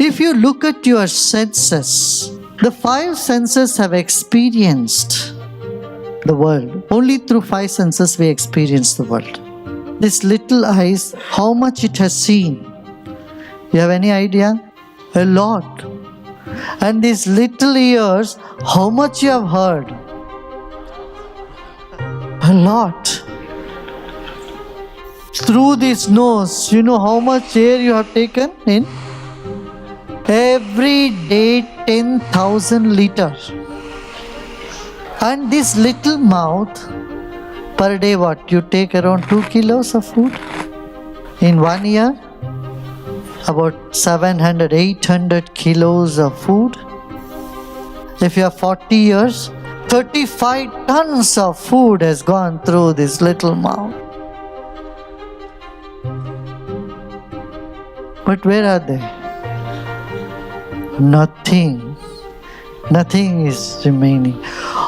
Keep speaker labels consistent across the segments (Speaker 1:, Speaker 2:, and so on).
Speaker 1: If you look at your senses, the five senses have experienced the world. Only through five senses we experience the world. This little eyes, how much it has seen? You have any idea? A lot. And these little ears, how much you have heard? A lot. Through this nose, you know how much air you have taken in? Every day 10,000 liters. And this little mouth, per day what? You take around 2 kilos of food? In 1 year? About 700, 800 kilos of food. If you have 40 years, 35 tons of food has gone through this little mouth. But where are they? Nothing. Nothing is remaining.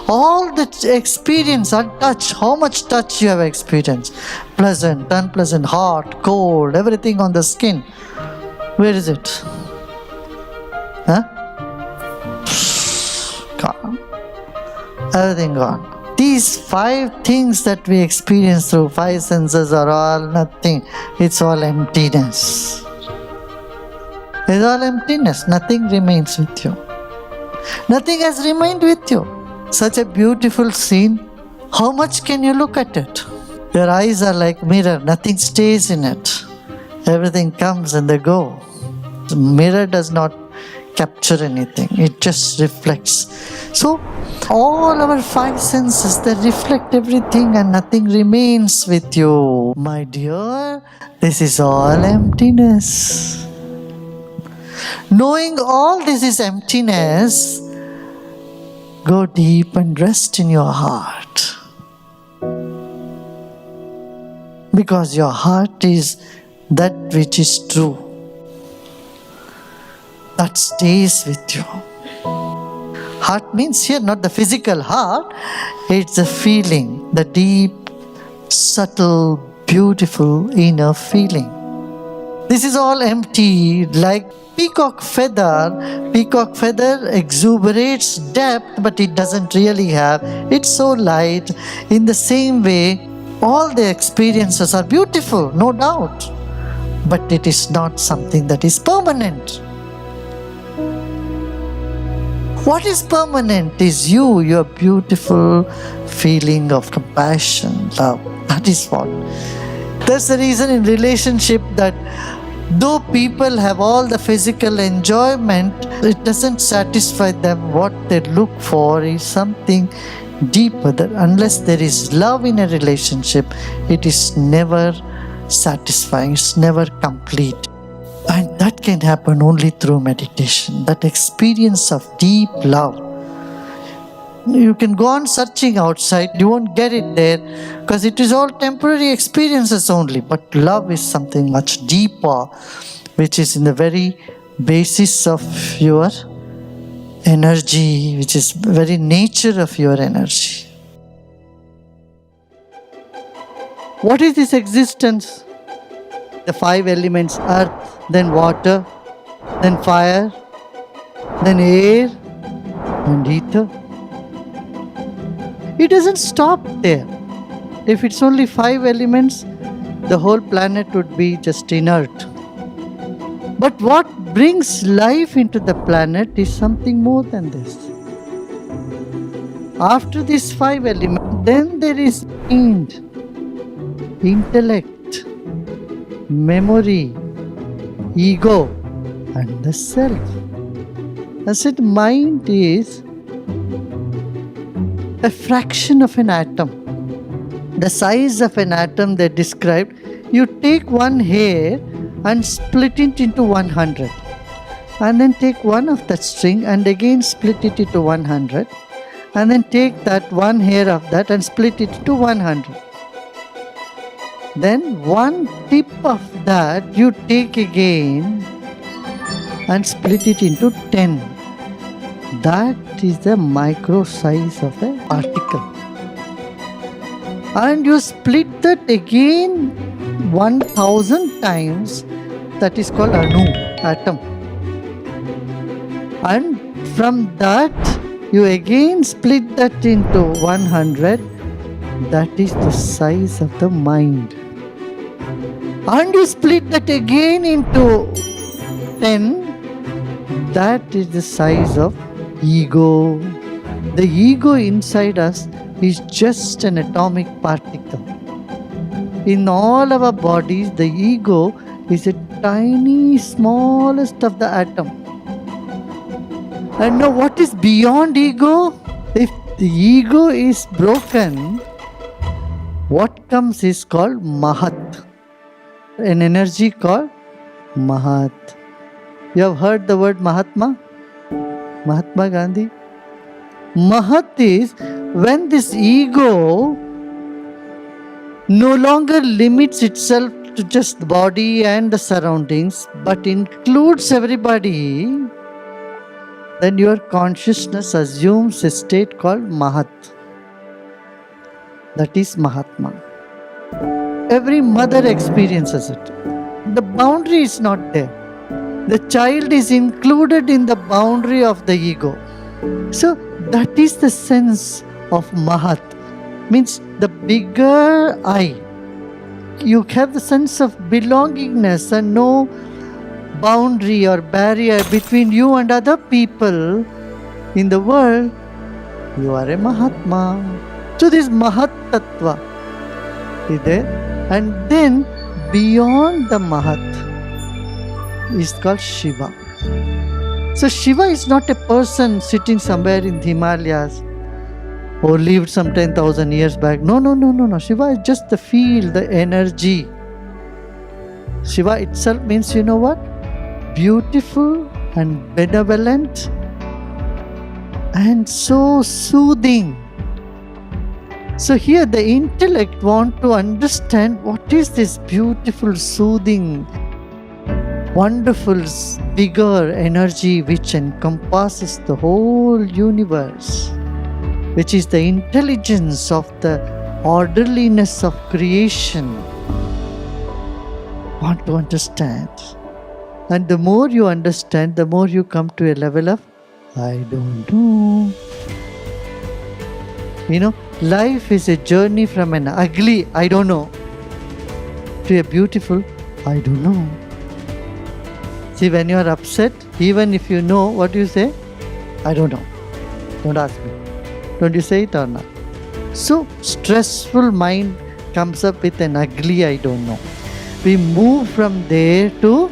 Speaker 1: All the experience and touch, how much touch you have experienced? Pleasant, unpleasant, hot, cold, everything on the skin. Where is it? Huh? Gone. Everything gone. These five things that we experience through five senses are all nothing. It's all emptiness. It's all emptiness. Nothing remains with you. Nothing has remained with you. Such a beautiful scene. How much can you look at it? Your eyes are like mirror. Nothing stays in it. Everything comes and they go. The mirror does not capture anything. It just reflects. So, all our five senses, they reflect everything and nothing remains with you. My dear, this is all emptiness. Knowing all this is emptiness, go deep and rest in your heart. Because your heart is that which is true. That stays with you. Heart means here not the physical heart, it's the feeling, the deep, subtle, beautiful inner feeling. This is all empty, like peacock feather. Peacock feather exuberates depth, but it doesn't really have. It's so light. In the same way, all the experiences are beautiful, no doubt. But it is not something that is permanent. What is permanent is you, your beautiful feeling of compassion, love. That is what. That's the reason in relationship that though people have all the physical enjoyment, it doesn't satisfy them. What they look for is something deeper. That unless there is love in a relationship, it is never satisfying, it's never complete. And that can happen only through meditation, that experience of deep love. You can go on searching outside, you won't get it there because it is all temporary experiences only. But love is something much deeper, which is in the very basis of your energy, which is very nature of your energy. What is this existence? The five elements: earth, then water, then fire, then air, and ether. It doesn't stop there. If it's only five elements, the whole planet would be just inert. But what brings life into the planet is something more than this. After these five elements, then there is mind, intellect, memory, ego, and the self. I said mind is a fraction of an atom. The size of an atom they described, you take one hair and split it into 100. And then take one of that string and again split it into 100. And then take that one hair of that and split it into 100. Then one tip of that you take again and split it into 10. That is the micro size of a particle. And you split that again 1000 times, that is called anu, atom. And from that, you again split that into 100. That is the size of the mind. And you split that again into 10. That is the size of ego. The ego inside us is just an atomic particle. In all our bodies, the ego is a tiny, smallest of the atom. And now what is beyond ego? If the ego is broken, what comes is called Mahat. An energy called Mahat. You have heard the word Mahatma? Mahatma Gandhi? Mahat is when this ego no longer limits itself to just the body and the surroundings, but includes everybody, then your consciousness assumes a state called Mahat. That is Mahatma. Every mother experiences it. The boundary is not there. The child is included in the boundary of the ego. So that is the sense of Mahat. Means the bigger I. You have the sense of belongingness and no boundary or barrier between you and other people in the world. You are a Mahatma. So this Mahat Tattva is there. And then beyond the Mahat is called Shiva. So Shiva is not a person sitting somewhere in the Himalayas or lived some 10,000 years back. No. Shiva is just the field, the energy. Shiva itself means, you know what? Beautiful and benevolent and so soothing. So here the intellect wants to understand what is this beautiful, soothing, wonderful, bigger energy which encompasses the whole universe, which is the intelligence of the orderliness of creation. Want to understand. And the more you understand, the more you come to a level of, I don't know. Life is a journey from an ugly, I don't know, to a beautiful, I don't know. See, when you are upset, even if you know, what do you say? I don't know. Don't ask me. Don't you say it or not? So, stressful mind comes up with an ugly, I don't know. We move from there to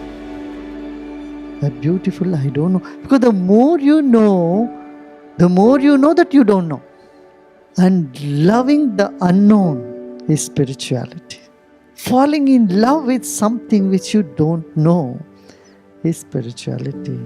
Speaker 1: a beautiful, I don't know. Because the more you know that you don't know. And loving the unknown is spirituality. Falling in love with something which you don't know is spirituality.